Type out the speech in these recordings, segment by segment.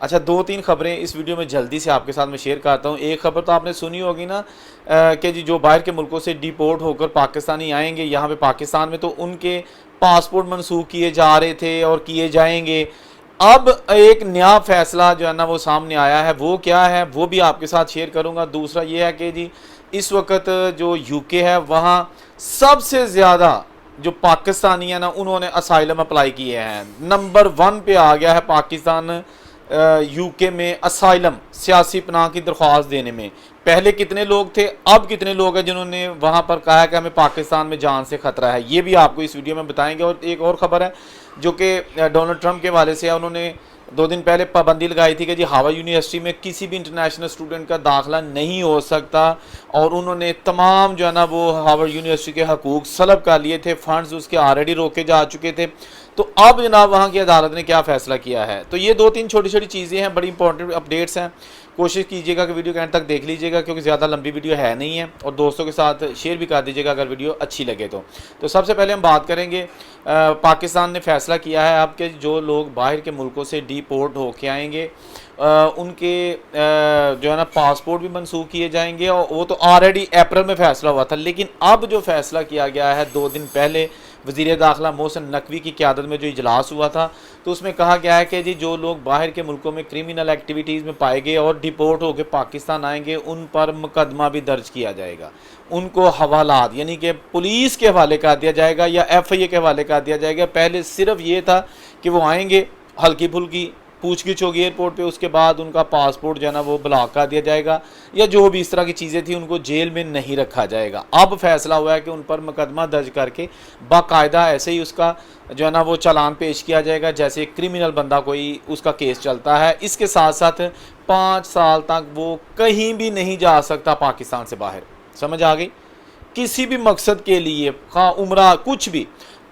अच्छा, दो तीन खबरें इस वीडियो में जल्दी से आपके साथ मैं शेयर करता हूँ। एक खबर तो आपने सुनी होगी ना, कि जी जो बाहर के मुल्कों से डिपोर्ट होकर पाकिस्तानी आएंगे यहाँ पे पाकिस्तान में, तो उनके पासपोर्ट मनसूख किए जा रहे थे और किए जाएंगे। अब एक नया फैसला जो है ना वो सामने आया है। वो क्या है वो भी आपके साथ शेयर करूँगा। दूसरा ये है कि जी इस वक्त जो यूके है वहाँ सबसे ज़्यादा जो पाकिस्तानी है ना उन्होंने असाइलम अप्लाई किए हैं। नंबर 1 पे आ गया है पाकिस्तान यूके में असाइलम, सियासी पनाह की दरख्वास्त देने में। पहले कितने लोग थे, अब कितने लोग हैं जिन्होंने वहाँ पर कहा है कि हमें पाकिस्तान में जान से ख़तरा है, ये भी आपको इस वीडियो में बताएंगे। और एक और ख़बर है जो कि डोनाल्ड ट्रंप के हवाले से है। उन्होंने 2 दिन पहले पाबंदी लगाई थी कि जी हार्वर्ड यूनिवर्सिटी में किसी भी इंटरनेशनल स्टूडेंट का दाखिला नहीं हो सकता, और उन्होंने तमाम जो है ना वो हार्वर्ड यूनिवर्सिटी के हकूक़ सलब कर लिए थे, फंड्स उसके ऑलरेडी रोके जा चुके थे। तो अब जनाब वहाँ की अदालत ने क्या फ़ैसला किया है। तो ये 2-3 छोटी छोटी चीज़ें हैं, बड़ी इंपॉर्टेंट अपडेट्स हैं। कोशिश कीजिएगा कि वीडियो के एंड तक देख लीजिएगा, क्योंकि ज़्यादा लंबी वीडियो है नहीं है, और दोस्तों के साथ शेयर भी कर दीजिएगा अगर वीडियो अच्छी लगे तो सबसे पहले हम बात करेंगे, पाकिस्तान ने फ़ैसला किया है अब कि जो लोग बाहर के मुल्कों से डिपोर्ट होके आएंगे उनके जो है ना पासपोर्ट भी मनसूख किए जाएंगे। और वो तो ऑलरेडी अप्रैल में फ़ैसला हुआ था, लेकिन अब जो फ़ैसला किया गया है 2 दिन पहले वज़ीर दाखिला मोहसिन नकवी की क़यादत में जो इजलास हुआ था, तो उसमें कहा गया है कि जी जो लोग बाहर के मुल्कों में क्रिमिनल एक्टिविटीज़ में पाए गए और डिपोर्ट होकर पाकिस्तान आएंगे उन पर मुकदमा भी दर्ज किया जाएगा। उनको हवालात यानी कि पुलिस के हवाले कर दिया जाएगा या FIA के हवाले कर दिया जाएगा। पहले सिर्फ ये था कि वो आएंगे, हल्की फुल्की पूछगिछ होगी एयरपोर्ट पे, उसके बाद उनका पासपोर्ट जो है ना वो ब्लॉक कर दिया जाएगा, या जो भी इस तरह की चीज़ें थी उनको जेल में नहीं रखा जाएगा। अब फैसला हुआ है कि उन पर मुकदमा दर्ज करके बाकायदा ऐसे ही उसका जो है ना वो चालान पेश किया जाएगा जैसे क्रिमिनल बंदा कोई उसका केस चलता है। इसके साथ साथ 5 साल तक वो कहीं भी नहीं जा सकता पाकिस्तान से बाहर। समझ आ गई? किसी भी मकसद के लिए, खा उम्रा कुछ भी,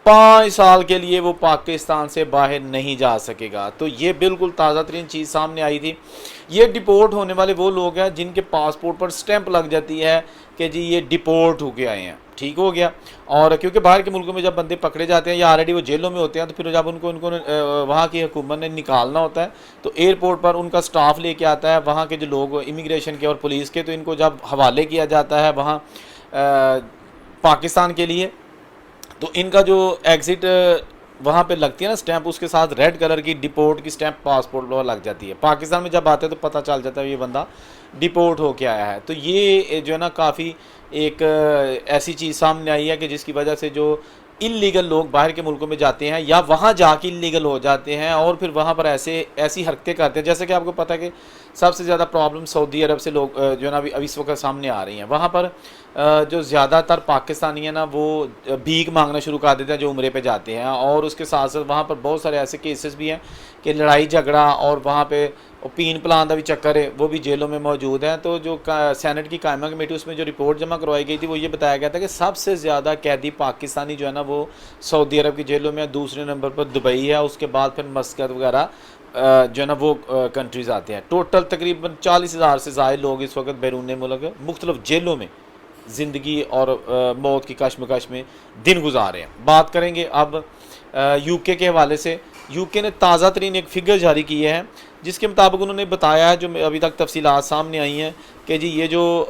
5 साल के लिए वो पाकिस्तान से बाहर नहीं जा सकेगा। तो ये बिल्कुल ताज़ा तरीन चीज़ सामने आई थी। ये डिपोर्ट होने वाले वो लोग हैं जिनके पासपोर्ट पर स्टैंप लग जाती है कि जी ये डिपोर्ट होके आए हैं, ठीक हो गया। और क्योंकि बाहर के मुल्कों में जब बंदे पकड़े जाते हैं या ऑलरेडी वो जेलों में होते हैं, तो फिर जब उनको वहाँ की हुकूमत ने निकालना होता है तो एयरपोर्ट पर उनका स्टाफ लेके आता है, वहाँ के जो लोग इमिग्रेशन के और पुलिस के, तो इनको जब हवाले किया जाता है वहाँ पाकिस्तान के लिए, तो इनका जो एग्ज़िट वहाँ पे लगती है ना स्टैंप, उसके साथ रेड कलर की डिपोर्ट की स्टैंप पासपोर्ट पर लग जाती है। पाकिस्तान में जब आते हैं तो पता चल जाता है ये बंदा डिपोर्ट होके आया है। तो ये जो है ना काफ़ी एक ऐसी चीज़ सामने आई है कि जिसकी वजह से जो इल्लीगल लोग बाहर के मुल्कों में जाते हैं या वहाँ जाके इल्लीगल हो जाते हैं और फिर वहाँ पर ऐसी हरकतें करते हैं, जैसे कि आपको पता है कि सबसे ज़्यादा प्रॉब्लम सऊदी अरब से लोग जो है ना अभी इस वक्त सामने आ रही हैं। वहाँ पर जो ज़्यादातर पाकिस्तानी है ना वो भीख मांगना शुरू कर देते हैं जो उम्रे पे जाते हैं, और उसके साथ साथ वहाँ पर बहुत सारे ऐसे केसेस भी हैं कि लड़ाई झगड़ा और वहाँ पे पीन प्लान का भी चक्कर है, वो भी जेलों में मौजूद हैं। तो जो सेनेट की कायमा कमेटी उसमें जो रिपोर्ट जमा करवाई गई थी वो ये बताया गया था कि सबसे ज़्यादा कैदी पाकिस्तानी जो है ना वो सऊदी अरब की जेलों में, दूसरे नंबर पर दुबई है, उसके बाद फिर मस्कत वगैरह जो है ना वो कंट्रीज़ आते हैं। टोटल तकरीबन 40,000 से ज़ायद लोग इस वक्त बैरून मुल्क मुख्तलिफ जेलों में ज़िंदगी और मौत की कश्मकश में दिन गुजारे हैं। बात करेंगे अब यूके के हवाले से। यूके ने ताज़ा तरीन एक फ़िगर जारी की है जिसके मुताबिक उन्होंने बताया है, जो अभी तक तफसीलात सामने आई हैं, कि जी ये जो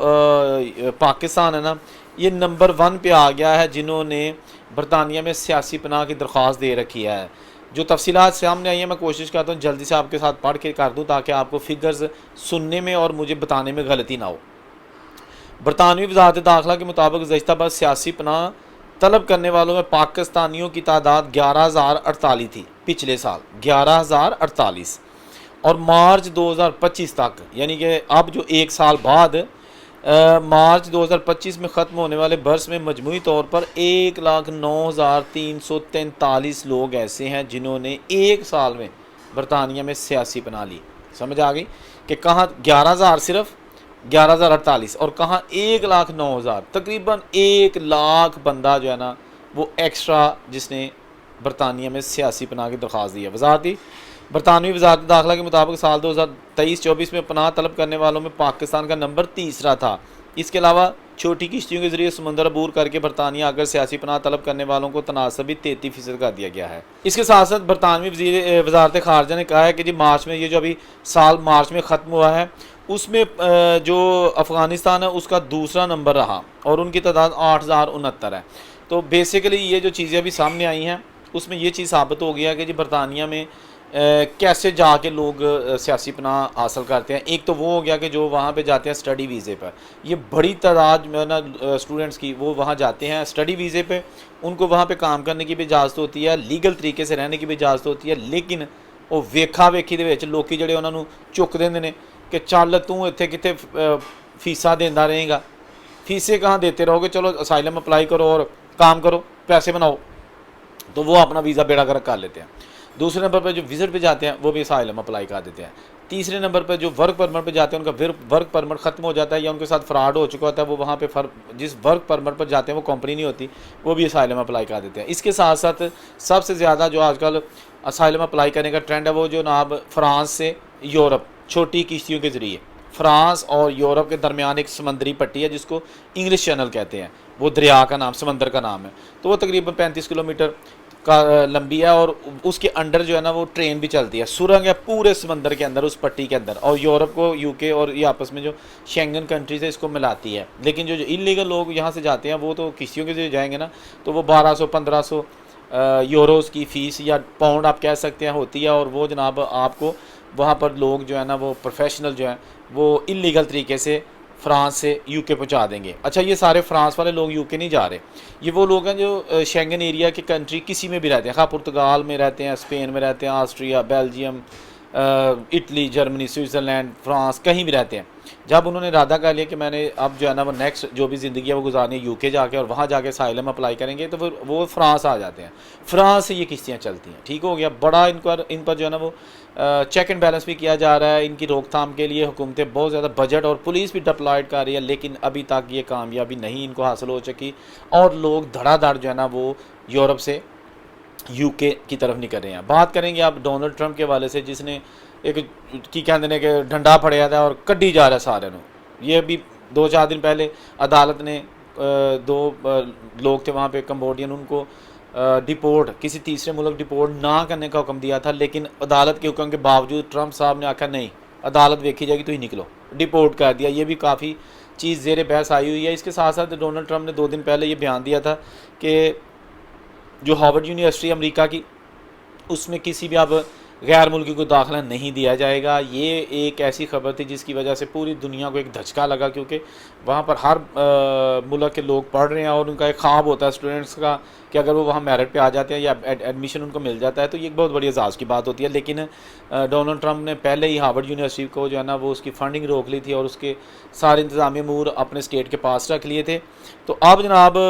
पाकिस्तान है ना ये नंबर 1 पे आ गया है जिन्होंने बरतानिया में सियासी पनाह की दरख्वास्त दे रखी है। जो तफसीलात सामने आई हैं मैं कोशिश करता हूँ जल्दी से आपके साथ पढ़ के कर दूँ ताकि आपको फ़िगर्स सुनने में और मुझे बताने में गलती ना हो। बरतानवी वज़ारत दाखिला के मुताबिक गुज़श्ता बरस सियासी पनाह तलब करने वालों में पाकिस्तानियों की तादाद 11,048 थी पिछले साल, 11,048, और मार्च 2025 तक, यानी कि अब जो 1 साल बाद मार्च 2025 में ख़त्म होने वाले बरस में मजमूई तौर पर 1,09,343 लोग ऐसे हैं जिन्होंने 1 साल में बरतानिया में सियासी पनाह ली। समझ आ गई कि कहाँ 11,000 सिर्फ 11,048 और कहाँ 1,09,000, तकरीबन 1 लाख बंदा जो है ना वो एक्स्ट्रा जिसने बरतानिया में सियासी पनाह की दरख्वास्त दी है। बरतानवी वज़ारत दाखिला के मुताबिक साल 2023-24 में पनाह तलब करने वालों में पाकिस्तान का नंबर 3 था इसके अलावा छोटी किश्तियों के जरिए समुद्र अबूर करके बरतानिया आकर सियासी पनाह तलब करने वालों को तनासब भी 33% कर दिया गया है। इसके साथ साथ बरतानवी वजारत खारजा ने कहा है कि जी मार्च में, ये जो अभी साल मार्च में ख़त्म हुआ है, उसमें जो अफ़गानिस्तान है उसका दूसरा नंबर रहा और उनकी तादाद 8069 है। तो बेसिकली ये जो चीज़ें अभी सामने आई हैं उसमें ये चीज़ साबित हो गया कि जी बरतानिया में कैसे जाके लोग सियासी पनाह हासिल करते हैं। एक तो वो हो गया कि जो वहाँ पे जाते हैं स्टडी वीज़े पर, ये बड़ी तादाद में ना स्टूडेंट्स की वो वहाँ जाते हैं स्टडी वीज़े पे, उनको वहाँ पे काम करने की भी इजाज़त होती है, लीगल तरीके से रहने की भी इजाज़त होती है, लेकिन वो वेखा वेखी दे विच लोग जिहड़े उन्हां नूं चुक देंदे ने कि चल तू इत्थे कित्थे फीसा देंदा रहेगा, फीसें कहाँ देते रहोगे, चलो असाइलम अप्लाई करो और काम करो, पैसे बनाओ, तो वो अपना वीज़ा बेड़ा गर्क कर लेते हैं। दूसरे नंबर पर जो विज़िट पे जाते हैं वो भी असाइलम अप्लाई कर देते हैं। तीसरे नंबर पर जो वर्क परमिट पे जाते हैं उनका वर्क परमिट ख़त्म हो जाता है या उनके साथ फ्रॉड हो चुका होता है, वो वहाँ पे जिस वर्क परमिट पर जाते हैं वो कंपनी नहीं होती, वो भी असाइलम अप्लाई कर देते हैं। इसके साथ साथ सबसे ज़्यादा जो आजकल असाइलम अप्लाई करने का ट्रेंड है वो जो नाब फ्रांस से यूरोप छोटी किश्तियों के ज़रिए, फ्रांस और यूरोप के दरमियान एक समंदरी पट्टी है जिसको इंग्लिश चैनल कहते हैं, वो दरिया का नाम, समंदर का नाम है। तो वो तकरीबन 35 किलोमीटर का लंबी है और उसके अंडर जो है ना वो ट्रेन भी चलती है, सुरंग है पूरे समंदर के अंदर, उस पट्टी के अंदर, और यूरोप को यूके और ये आपस में जो शेंगन कंट्रीज है इसको मिलाती है। लेकिन जो इलीगल लोग यहाँ से जाते हैं वो तो किश्तियों के जरिए जाएंगे ना, तो वो 1200-1500 यूरोज़ की फ़ीस या पाउंड आप कह सकते हैं होती है, और वो जनाब आपको वहाँ पर लोग जो है ना वो प्रोफेशनल जो हैं वो इलीगल तरीके से फ्रांस से यूके पहुंचा देंगे। अच्छा, ये सारे फ्रांस वाले लोग यूके नहीं जा रहे, ये वो लोग हैं जो शेंगन एरिया के कंट्री किसी में भी रहते हैं, हाँ पुर्तगाल में रहते हैं, स्पेन में रहते हैं, Austria, Belgium, Italy, Germany, Switzerland, France, कहीं भी रहते हैं। जब उन्होंने इरादा कर लिया कि मैंने अब जो है ना वो नेक्स्ट जो भी ज़िंदगी है वो गुजारनी है यूके जाके और वहाँ जाके असाइलम अप्लाई करेंगे, तो फिर वो फ्रांस आ जाते हैं, फ्रांस से ये किश्तियाँ चलती हैं। ठीक हो गया, बड़ा इन पर जो है ना वो चेक एंड बैलेंस भी किया जा रहा है। इनकी रोकथाम के लिए हुकूमतें बहुत ज़्यादा बजट और पुलिस भी डिप्लॉयड कर रही है, लेकिन अभी तक ये कामयाबी नहीं इनको हासिल हो सकी और लोग धड़ाधड़ जो है ना वो यूरोप से यूके की तरफ निकल रहे हैं। बात करेंगे आप डोनाल्ड ट्रंप के हवाले से, जिसने एक की कहते हैं कि डंडा फड़िया था और कड्डी जा रहा है सारे नूं। ये अभी 2-4 दिन पहले अदालत ने दो लोग थे वहाँ पे कंबोडियन, उनको डिपोर्ट किसी तीसरे मुल्क डिपोर्ट ना करने का हुक्म दिया था, लेकिन अदालत के हुक्म के बावजूद ट्रंप साहब ने आखा नहीं, अदालत देखी जाएगी तो ही निकलो, डिपोर्ट कर दिया। ये भी काफ़ी चीज़ ज़ेर बहस आई हुई है। इसके साथ साथ डोनाल्ड ट्रंप ने 2 दिन पहले ये बयान दिया था कि जो हार्वर्ड यूनिवर्सिटी अमेरिका की, उसमें किसी भी अब गैर मुल्की को दाखिला नहीं दिया जाएगा। ये एक ऐसी खबर थी जिसकी वजह से पूरी दुनिया को एक धचका लगा, क्योंकि वहाँ पर हर मुल्क के लोग पढ़ रहे हैं और उनका एक ख्वाब होता है स्टूडेंट्स का कि अगर वो वहाँ मेरिट पे आ जाते हैं या एडमिशन उनको मिल जाता है तो ये एक बहुत बड़ी एजाज़ की बात होती है। लेकिन डोनाल्ड ट्रंप ने पहले ही हार्वर्ड यूनिवर्सिटी को जो है ना वो उसकी फ़ंडिंग रोक ली थी और उसके सारे इंतज़ामी अमूर अपने स्टेट के पास रख लिए थे। तो अब जनाब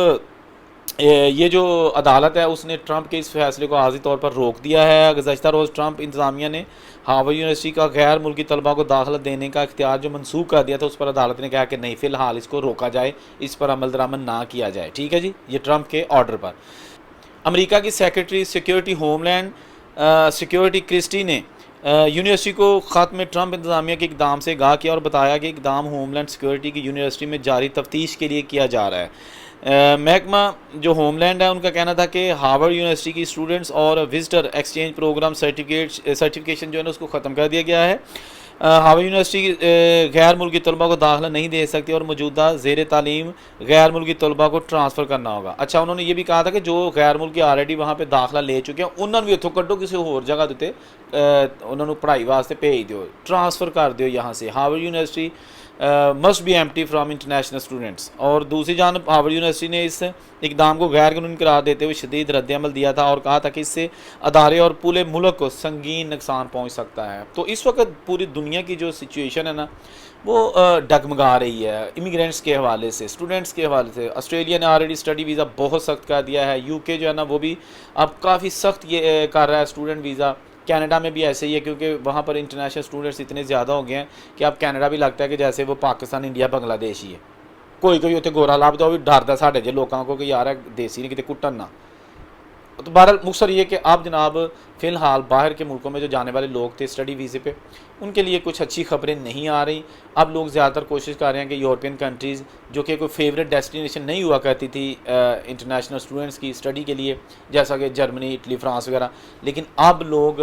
ये जो अदालत है उसने ट्रंप के इस फैसले को आज़ी तौर पर रोक दिया है। गुज़श्ता रोज़ ट्रंप इंतज़ामिया ने हार्वर्ड यूनिवर्सिटी का गैर मुल्की तलबा को दाखिला देने का इख्तियार जो मनसूख कर दिया था, उस पर अदालत ने कहा कि नहीं, फ़िलहाल इसको रोका जाए, इस पर अमल दरामद ना किया जाए। ठीक है जी, ये ट्रंप के ऑर्डर पर। अमेरिका की secretary security homeland security Kristi ने यूनिवर्सिटी को ख़त में ट्रंप इंतज़ामिया के इकदाम से आगाह किया और बताया कि इकदाम होमलैंड सिक्योरिटी की यूनिवर्सिटी में जारी तफ्तीश के लिए किया जा रहा है। महकमा जो होमलैंड है उनका कहना था कि हार्वर्ड यूनिवर्सिटी की स्टूडेंट्स और विजिटर एक्सचेंज प्रोग्राम सर्टिफिकेशन जो है ना उसको ख़त्म कर दिया गया है। हार्वर्ड यूनिवर्सिटी गैर मुल्की तलबा को दाखिला नहीं दे सकती और मौजूदा ज़ेर तालीम गैर मुल्की तलबा को ट्रांसफ़र करना होगा। अच्छा, उन्होंने ये भी कहा था कि जो गैर मुल्की ऑलरेडी वहाँ पे दाखिला ले चुके हैं उन्होंने भी इत्थों कड्डो, किसी होर जगह उत्ते उन्होंने पढ़ाई वास्ते भेज दिओ, ट्रांसफ़र कर दिओ यहाँ से। Harvard university must be empty from international students. और दूसरी जानब हार्वर्ड यूनिवर्सिटी ने इस इकदाम को गैर कानूनी करार देते हुए शदीद रद्द-ए-अमल दिया था और कहा था कि इससे अदारे और पूरे मुल्क को संगीन नुकसान पहुंच सकता है। तो इस वक्त पूरी दुनिया की जो सिचुएशन है ना वो डगमगा रही है इमिग्रेंट्स के हवाले से, स्टूडेंट्स के हवाले से। ऑस्ट्रेलिया ने ऑलरेडी स्टडी वीज़ा बहुत सख्त कर दिया है, यूके जो है ना वो भी अब काफ़ी सख्त ये कर रहा है स्टूडेंट वीज़ा। कनाडा में भी ऐसे ही है, क्योंकि वहाँ पर इंटरनेशनल स्टूडेंट्स इतने ज़्यादा हो गए हैं कि अब कनाडा भी लगता है कि जैसे वो पाकिस्तान, इंडिया, बांग्लादेश ही है। कोई उत्ते गोरा लभदा वो भी डरदा साढ़े जे लोगों को कि यार देसी ने किते कुट्टन ना। तो बहरहाल मुख्तसर ये कि आप जनाब फ़िलहाल बाहर के मुल्कों में जो जाने वाले लोग थे स्टडी वीज़े पे, उनके लिए कुछ अच्छी खबरें नहीं आ रही। अब लोग ज़्यादातर कोशिश कर रहे हैं कि यूरोपियन कंट्रीज़ जो कि कोई फेवरेट डेस्टिनेशन नहीं हुआ करती थी इंटरनेशनल स्टूडेंट्स की स्टडी के लिए, जैसा कि जर्मनी, इटली, फ्रांस वगैरह, लेकिन अब लोग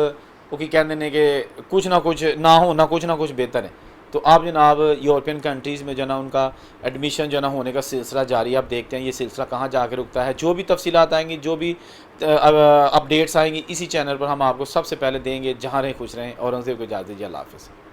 वो की कहते हैं कि कुछ ना कुछ ना कुछ बेहतर है। तो आप जनाब यूरोपियन कंट्रीज़ में जो ना उनका एडमिशन जो ना होने का सिलसिला जारी है। आप देखते हैं ये सिलसिला कहाँ जाकर रुकता है। जो भी तफसीलात आएंगी, जो भी अपडेट्स आएंगी, इसी चैनल पर हम आपको सबसे पहले देंगे। जहाँ रहें खुश रहें और उनसे कोई इजाज़त दीजिए। अल्लाह हाफ़िज़।